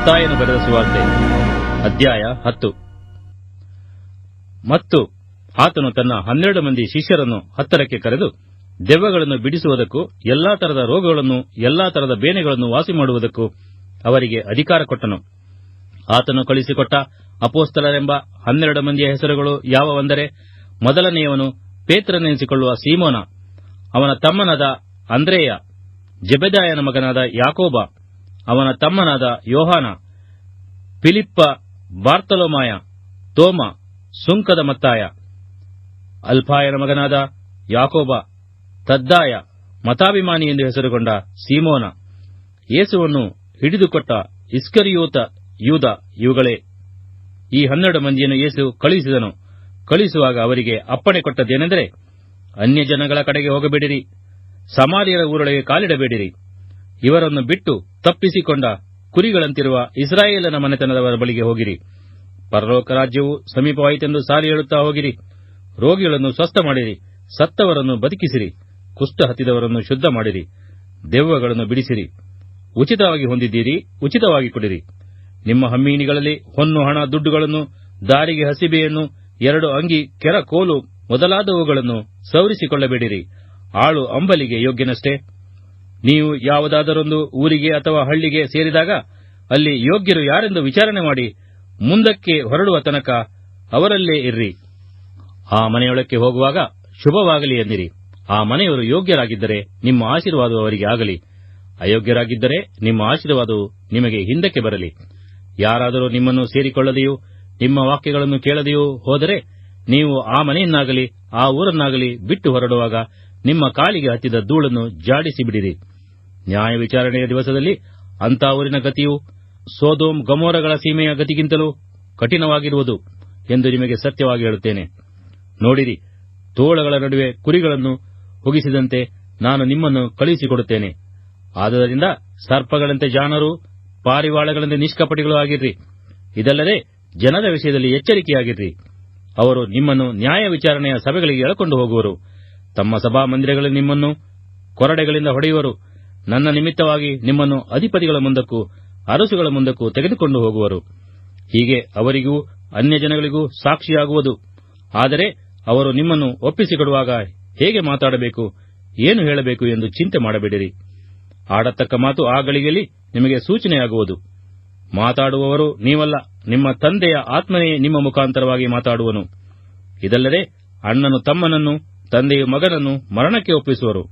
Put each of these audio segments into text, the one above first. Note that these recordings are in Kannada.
ಮತ್ತಾಯನು ಬರೆದ ಸುವಾರ್ತೆ ಅಧ್ಯಾಯ 10. ಮತ್ತು ಆತನು ತನ್ನ 12 ಮಂದಿ ಶಿಷ್ಯರನ್ನು ಹತ್ತರಕ್ಕೆ ಕರೆದು, ದೆವ್ವಗಳನ್ನು ಬಿಡಿಸುವುದಕ್ಕೂ ಎಲ್ಲಾ ತರದ ರೋಗಗಳನ್ನು ಎಲ್ಲಾ ತರದ ಬೇನೆಗಳನ್ನು ವಾಸಿಮಾಡುವುದಕ್ಕೂ ಅವರಿಗೆ ಅಧಿಕಾರ ಕೊಟ್ಟನು. ಆತನು ಕಳಿಸಿಕೊಟ್ಟ ಅಪೊಸ್ತಲರೆಂಬ 12 ಮಂದಿಯ ಹೆಸರುಗಳು ಯಾವವೆಂದರೆ, ಮೊದಲನೆಯವನು ಪೇತ್ರನೆನಿಸಿಕೊಳ್ಳುವ ಸೀಮೋನ, ಅವನ ತಮ್ಮನಾದ ಅಂದ್ರೇಯ, ಜೆಬೆದಾಯನ ಮಗನಾದ ಯಾಕೋಬ, ಅವನ ತಮ್ಮನಾದ ಯೋಹಾನ, ಫಿಲಿಪ್ಪ, ಬಾರ್ತಲೋಮಾಯ, ತೋಮ, ಸುಂಕದ ಮತ್ತಾಯ, ಅಲ್ಫಾಯನ ಮಗನಾದ ಯಾಕೋಬ, ತದ್ದಾಯ, ಮತಾಭಿಮಾನಿ ಎಂದು ಹೆಸರುಗೊಂಡ ಸೀಮೋನ, ಯೇಸುವನ್ನು ಹಿಡಿದುಕೊಟ್ಟ ಇಸ್ಕರಿಯೋತ ಯೂದ. ಇವುಗಳೇ. ಈ 12 ಮಂದಿಯನ್ನು ಯೇಸು ಕಳುಹಿಸಿದನು. ಕಳುಹಿಸುವಾಗ ಅವರಿಗೆ ಅಪ್ಪಣೆ ಕೊಟ್ಟದ್ದೇನೆಂದರೆ, ಅನ್ಯಜನಗಳ ಕಡೆಗೆ ಹೋಗಬೇಡಿರಿ, ಸಮಾರ್ಯರ ಊರೊಳಗೆ ಕಾಲಿಡಬೇಡಿರಿ. ಇವರನ್ನು ಬಿಟ್ಟು ತಪ್ಪಿಸಿಕೊಂಡ ಕುರಿಗಳಂತಿರುವ ಇಸ್ರಾಯೇಲನ ಮನೆತನದವರ ಬಳಿಗೆ ಹೋಗಿರಿ. ಪರಲೋಕ ರಾಜ್ಯವು ಸಮೀಪವಾಯಿತೆಂದು ಸಾರಿ ಹೇಳುತ್ತಾ ಹೋಗಿರಿ. ರೋಗಿಗಳನ್ನು ಸ್ವಸ್ಥ ಮಾಡಿರಿ, ಸತ್ತವರನ್ನು ಬದುಕಿಸಿರಿ, ಕುಷ್ಠ ಹತ್ತಿದವರನ್ನು ಶುದ್ಧ ಮಾಡಿರಿ, ದೆವ್ವಗಳನ್ನು ಬಿಡಿಸಿರಿ. ಉಚಿತವಾಗಿ ಹೊಂದಿದ್ದೀರಿ, ಉಚಿತವಾಗಿ ಕೊಡಿರಿ. ನಿಮ್ಮ ಹಮ್ಮೀನಿಗಳಲ್ಲಿ ಹೊನ್ನು, ಹಣ, ದುಡ್ಡುಗಳನ್ನು, ದಾರಿಗೆ ಹಸಿಬೆಯನ್ನು, 2 ಅಂಗಿ, ಕೆರ ಕೋಲು ಮೊದಲಾದವುಗಳನ್ನು ಸವರಿಸಿಕೊಳ್ಳಬೇಡಿರಿ. ಆಳು ಅಂಬಲಿಗೆ ಯೋಗ್ಯನಷ್ಟೇ. ನೀವು ಯಾವುದಾದರೊಂದು ಊರಿಗೆ ಅಥವಾ ಹಳ್ಳಿಗೆ ಸೇರಿದಾಗ ಅಲ್ಲಿ ಯೋಗ್ಯರು ಯಾರೆಂದು ವಿಚಾರಣೆ ಮಾಡಿ ಮುಂದಕ್ಕೆ ಹೊರಡುವ ತನಕ ಅವರಲ್ಲೇ ಇರ್ರಿ. ಆ ಮನೆಯೊಳಕ್ಕೆ ಹೋಗುವಾಗ ಶುಭವಾಗಲಿ ಎಂದಿರಿ. ಆ ಮನೆಯವರು ಯೋಗ್ಯರಾಗಿದ್ದರೆ ನಿಮ್ಮ ಆಶೀರ್ವಾದವು ಅವರಿಗೆ ಆಗಲಿ, ಅಯೋಗ್ಯರಾಗಿದ್ದರೆ ನಿಮ್ಮ ಆಶೀರ್ವಾದವು ನಿಮಗೆ ಹಿಂದಕ್ಕೆ ಬರಲಿ. ಯಾರಾದರೂ ನಿಮ್ಮನ್ನು ಸೇರಿಕೊಳ್ಳದೆಯೂ ನಿಮ್ಮ ವಾಕ್ಯಗಳನ್ನು ಕೇಳದೆಯೂ ಹೋದರೆ ನೀವು ಆ ಮನೆಯನ್ನಾಗಲಿ ಆ ಊರನ್ನಾಗಲಿ ಬಿಟ್ಟು ಹೊರಡುವಾಗ ನಿಮ್ಮ ಕಾಲಿಗೆ ಹತ್ತಿದ ಧೂಳನ್ನು ಜಾಡಿಸಿ ಬಿಡಿರಿ. ನ್ಯಾಯ ವಿಚಾರಣೆಯ ದಿವಸದಲ್ಲಿ ಅಂಥ ಊರಿನ ಗತಿಯು ಸೊದೋಮ್ ಗಮೋರಗಳ ಸೀಮೆಯ ಗತಿಗಿಂತಲೂ ಕಠಿಣವಾಗಿರುವುದು ಎಂದು ನಿಮಗೆ ಸತ್ಯವಾಗಿ ಹೇಳುತ್ತೇನೆ. ನೋಡಿರಿ, ತೋಳಗಳ ನಡುವೆ ಕುರಿಗಳನ್ನು ಹುಗಿಸಿದಂತೆ ನಾನು ನಿಮ್ಮನ್ನು ಕಳುಹಿಸಿಕೊಡುತ್ತೇನೆ. ಆದುದರಿಂದ ಸರ್ಪಗಳಂತೆ ಜಾಣರೂ ಪಾರಿವಾಳಗಳಂತೆ ನಿಷ್ಕಪಟಿಗಳೂ ಆಗಿರ್ರಿ. ಇದಲ್ಲದೆ ಜನರ ವಿಷಯದಲ್ಲಿ ಎಚ್ಚರಿಕೆಯಾಗಿರ್ರಿ. ಅವರು ನಿಮ್ಮನ್ನು ನ್ಯಾಯ ವಿಚಾರಣೆಯ ಸಭೆಗಳಿಗೆ ಎಳಕೊಂಡು ಹೋಗುವರು. ತಮ್ಮ ಸಭಾಮಂದಿರಗಳಲ್ಲಿ ನಿಮ್ಮನ್ನು ಕೊರಡೆಗಳಿಂದ ಹೊಡೆಯುವರು. ನನ್ನ ನಿಮಿತ್ತವಾಗಿ ನಿಮ್ಮನ್ನು ಅಧಿಪತಿಗಳ ಮುಂದಕ್ಕೂ ಅರಸುಗಳ ಮುಂದಕ್ಕೂ ತೆಗೆದುಕೊಂಡು ಹೋಗುವರು. ಹೀಗೆ ಅವರಿಗೂ ಅನ್ಯಜನಗಳಿಗೂ ಸಾಕ್ಷಿಯಾಗುವುದು. ಆದರೆ ಅವರು ನಿಮ್ಮನ್ನು ಒಪ್ಪಿಸಿಕೊಡುವಾಗ ಹೇಗೆ ಮಾತಾಡಬೇಕು, ಏನು ಹೇಳಬೇಕು ಎಂದು ಚಿಂತೆ ಮಾಡಬೇಡಿರಿ. ಆಡತಕ್ಕ ಮಾತು ಆ ಗಳಿಗೆಯಲ್ಲಿ ನಿಮಗೆ ಸೂಚನೆಯಾಗುವುದು. ಮಾತಾಡುವವರು ನೀವಲ್ಲ, ನಿಮ್ಮ ತಂದೆಯ ಆತ್ಮನೇ ನಿಮ್ಮ ಮುಖಾಂತರವಾಗಿ ಮಾತಾಡುವನು. ಇದಲ್ಲದೆ ಅಣ್ಣನು ತಮ್ಮನನ್ನು, ತಂದೆಯು ಮಗನನ್ನು ಮರಣಕ್ಕೆ ಒಪ್ಪಿಸುವರು.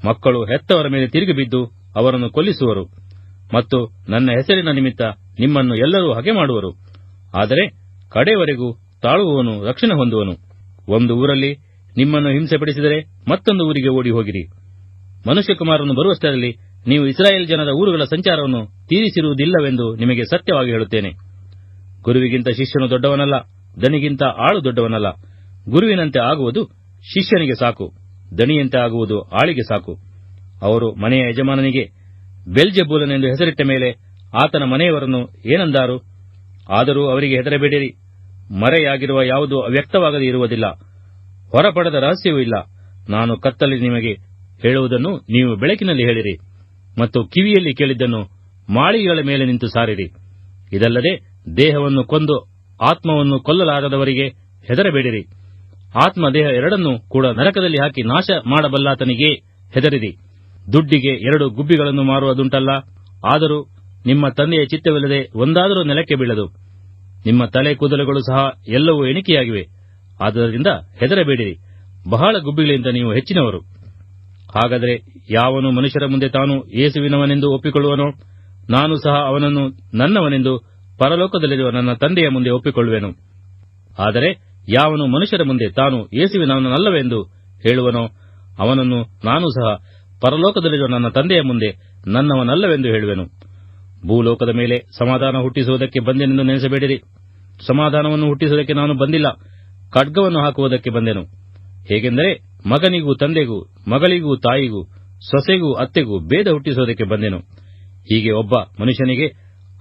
ಮಕ್ಕಳು ಹೆತ್ತವರ ಮೇಲೆ ತಿರುಗಿ ಬಿದ್ದು ಅವರನ್ನು ಕೊಲ್ಲಿಸುವರು. ಮತ್ತು ನನ್ನ ಹೆಸರಿನ ನಿಮಿತ್ತ ನಿಮ್ಮನ್ನು ಎಲ್ಲರೂ ಹಗೆ ಮಾಡುವರು. ಆದರೆ ಕಡೆಯವರೆಗೂ ತಾಳುವವನು ರಕ್ಷಣೆ ಹೊಂದುವನು. ಒಂದು ಊರಲ್ಲಿ ನಿಮ್ಮನ್ನು ಹಿಂಸೆಪಡಿಸಿದರೆ ಮತ್ತೊಂದು ಊರಿಗೆ ಓಡಿ ಹೋಗಿರಿ. ಮನುಷ್ಯಕುಮಾರನು ಬರುವಷ್ಟರಲ್ಲಿ ನೀವು ಇಸ್ರಾಯೇಲ್ ಜನರ ಊರುಗಳ ಸಂಚಾರವನ್ನು ತೀರಿಸಿರುವುದಿಲ್ಲವೆಂದು ನಿಮಗೆ ಸತ್ಯವಾಗಿ ಹೇಳುತ್ತೇನೆ. ಗುರುವಿಗಿಂತ ಶಿಷ್ಯನು ದೊಡ್ಡವನಲ್ಲ, ದಣಿಗಿಂತ ಆಳು ದೊಡ್ಡವನಲ್ಲ. ಗುರುವಿನಂತೆ ಆಗುವುದು ಶಿಷ್ಯನಿಗೆ ಸಾಕು, ದಣಿಯಂತೆ ಆಗುವುದು ಆಳಿಗೆ ಸಾಕು. ಅವರು ಮನೆಯ ಯಜಮಾನನಿಗೆ ಬೆಲ್ಜೆಬೂಲನೆಂದು ಹೆಸರಿಟ್ಟ ಮೇಲೆ ಆತನ ಮನೆಯವರನ್ನು ಏನಂದಾರು? ಆದರೂ ಅವರಿಗೆ ಹೆದರಬೇಡಿರಿ. ಮರೆಯಾಗಿರುವ ಯಾವುದೂ ಅವ್ಯಕ್ತವಾಗದೇ ಇರುವುದಿಲ್ಲ, ಹೊರಪಡದ ರಹಸ್ಯವೂ ಇಲ್ಲ. ನಾನು ಕತ್ತಲ್ಲಿ ನಿಮಗೆ ಹೇಳುವುದನ್ನು ನೀವು ಬೆಳಕಿನಲ್ಲಿ ಹೇಳಿರಿ, ಮತ್ತು ಕಿವಿಯಲ್ಲಿ ಕೇಳಿದ್ದನ್ನು ಮಾಳಿಗೆಗಳ ಮೇಲೆ ನಿಂತು ಸಾರಿರಿ. ಇದಲ್ಲದೆ ದೇಹವನ್ನು ಕೊಂದು ಆತ್ಮವನ್ನು ಕೊಲ್ಲಲಾರದವರಿಗೆ ಹೆದರಬೇಡಿರಿ. ಆತ್ಮ ದೇಹ ಎರಡನ್ನೂ ಕೂಡ ನರಕದಲ್ಲಿ ಹಾಕಿ ನಾಶ ಮಾಡಬಲ್ಲಾತನಿಗೆ ಹೆದರಿರಿ. ದುಡ್ಡಿಗೆ 2 ಗುಬ್ಬಿಗಳನ್ನು ಮಾರುವುದುಂಟಲ್ಲ, ಆದರೂ ನಿಮ್ಮ ತಂದೆಯ ಚಿತ್ತವಿಲ್ಲದೆ ಒಂದಾದರೂ ನೆಲಕ್ಕೆ ಬೀಳದು. ನಿಮ್ಮ ತಲೆ ಕೂದಲುಗಳು ಸಹ ಎಲ್ಲವೂ ಎಣಿಕೆಯಾಗಿವೆ. ಆದ್ದರಿಂದ ಹೆದರಬೇಡಿರಿ, ಬಹಳ ಗುಬ್ಬಿಗಳಿಂದ ನೀವು ಹೆಚ್ಚಿನವರು. ಹಾಗಾದರೆ ಯಾವನು ಮನುಷ್ಯರ ಮುಂದೆ ತಾನು ಯೇಸುವಿನವನೆಂದು ಒಪ್ಪಿಕೊಳ್ಳುವನೋ, ನಾನು ಸಹ ಅವನನ್ನು ನನ್ನವನೆಂದು ಪರಲೋಕದಲ್ಲಿರುವ ನನ್ನ ತಂದೆಯ ಮುಂದೆ ಒಪ್ಪಿಕೊಳ್ಳುವೆನು. ಆದರೆ ಯಾವನು ಮನುಷ್ಯರ ಮುಂದೆ ತಾನು ಯೇಸುವಿನವನಲ್ಲವೆಂದು ಹೇಳುವನೋ, ಅವನನ್ನು ನಾನು ಸಹ ಪರಲೋಕದಲ್ಲಿರುವ ನನ್ನ ತಂದೆಯ ಮುಂದೆ ನನ್ನವನಲ್ಲವೆಂದು ಹೇಳುವೆನು. ಭೂಲೋಕದ ಮೇಲೆ ಸಮಾಧಾನ ಹುಟ್ಟಿಸುವುದಕ್ಕೆ ಬಂದೆನೆಂದು ನೆನೆಸಬೇಡಿರಿ. ಸಮಾಧಾನವನ್ನು ಹುಟ್ಟಿಸುವುದಕ್ಕೆ ನಾನು ಬಂದಿಲ್ಲ, ಖಡ್ಗವನ್ನು ಹಾಕುವುದಕ್ಕೆ ಬಂದೆನು. ಹೇಗೆಂದರೆ ಮಗನಿಗೂ ತಂದೆಗೂ, ಮಗಳಿಗೂ ತಾಯಿಗೂ, ಸೊಸೆಗೂ ಅತ್ತೆಗೂ ಭೇದ ಹುಟ್ಟಿಸುವುದಕ್ಕೆ ಬಂದೆನು. ಹೀಗೆ ಒಬ್ಬ ಮನುಷ್ಯನಿಗೆ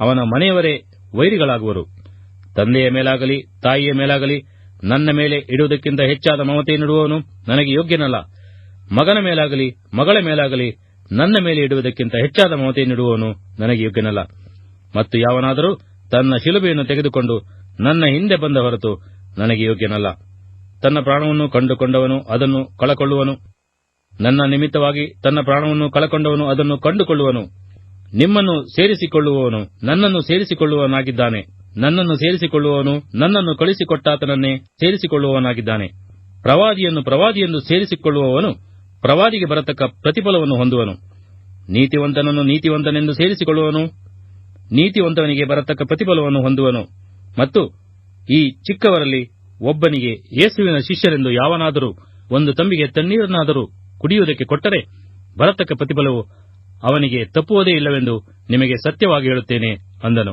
ಅವನ ಮನೆಯವರೇ ವೈರಿಗಳಾಗುವರು. ತಂದೆಯ ಮೇಲಾಗಲಿ ತಾಯಿಯ ಮೇಲಾಗಲಿ ನನ್ನ ಮೇಲೆ ಇಡುವುದಕ್ಕಿಂತ ಹೆಚ್ಚಾದ ಮಮತೆಯನ್ನಿಡುವವನು ನನಗೆ ಯೋಗ್ಯನಲ್ಲ. ಮಗನ ಮೇಲಾಗಲಿ ಮಗಳ ಮೇಲಾಗಲಿ ನನ್ನ ಮೇಲೆ ಇಡುವುದಕ್ಕಿಂತ ಹೆಚ್ಚಾದ ಮಮತೆಯನ್ನಿಡುವವನು ನನಗೆ ಯೋಗ್ಯನಲ್ಲ. ಮತ್ತು ಯಾವನಾದರೂ ತನ್ನ ಶಿಲುಬೆಯನ್ನು ತೆಗೆದುಕೊಂಡು ನನ್ನ ಹಿಂದೆ ಬಂದ ಹೊರತು ನನಗೆ ಯೋಗ್ಯನಲ್ಲ. ತನ್ನ ಪ್ರಾಣವನ್ನು ಕಂಡುಕೊಂಡವನು ಅದನ್ನು ಕಳಕೊಳ್ಳುವನು. ನನ್ನ ನಿಮಿತ್ತವಾಗಿ ತನ್ನ ಪ್ರಾಣವನ್ನು ಕಳಕೊಂಡವನು ಅದನ್ನು ಕಂಡುಕೊಳ್ಳುವನು. ನಿಮ್ಮನ್ನು ಸೇರಿಸಿಕೊಳ್ಳುವವನು ನನ್ನನ್ನು ಸೇರಿಸಿಕೊಳ್ಳುವವನಾಗಿದ್ದಾನೆ. ನನ್ನನ್ನು ಸೇರಿಸಿಕೊಳ್ಳುವವನು ನನ್ನನ್ನು ಕಳುಹಿಸಿಕೊಟ್ಟಾತನನ್ನೇ ಸೇರಿಸಿಕೊಳ್ಳುವವನಾಗಿದ್ದಾನೆ. ಪ್ರವಾದಿಯನ್ನು ಪ್ರವಾದಿಯೆಂದು ಸೇರಿಸಿಕೊಳ್ಳುವವನು ಪ್ರವಾದಿಗೆ ಬರತಕ್ಕ ಪ್ರತಿಫಲವನ್ನು ಹೊಂದುವನು. ನೀತಿವಂತನನ್ನು ನೀತಿವಂತನೆಂದು ಸೇರಿಸಿಕೊಳ್ಳುವವನು ನೀತಿವಂತನಿಗೆ ಬರತಕ್ಕ ಪ್ರತಿಫಲವನ್ನು ಹೊಂದುವನು. ಮತ್ತು ಈ ಚಿಕ್ಕವರಲ್ಲಿ ಒಬ್ಬನಿಗೆ ಯೇಸುವಿನ ಶಿಷ್ಯರೆಂದು ಯಾವನಾದರೂ ಒಂದು ತಂಬಿಗೆ ತಣ್ಣೀರನ್ನಾದರೂ ಕುಡಿಯುವುದಕ್ಕೆ ಕೊಟ್ಟರೆ ಬರತಕ್ಕ ಪ್ರತಿಫಲವು ಅವನಿಗೆ ತಪ್ಪುವುದೇ ಇಲ್ಲವೆಂದು ನಿಮಗೆ ಸತ್ಯವಾಗಿ ಹೇಳುತ್ತೇನೆ ಅಂದನು.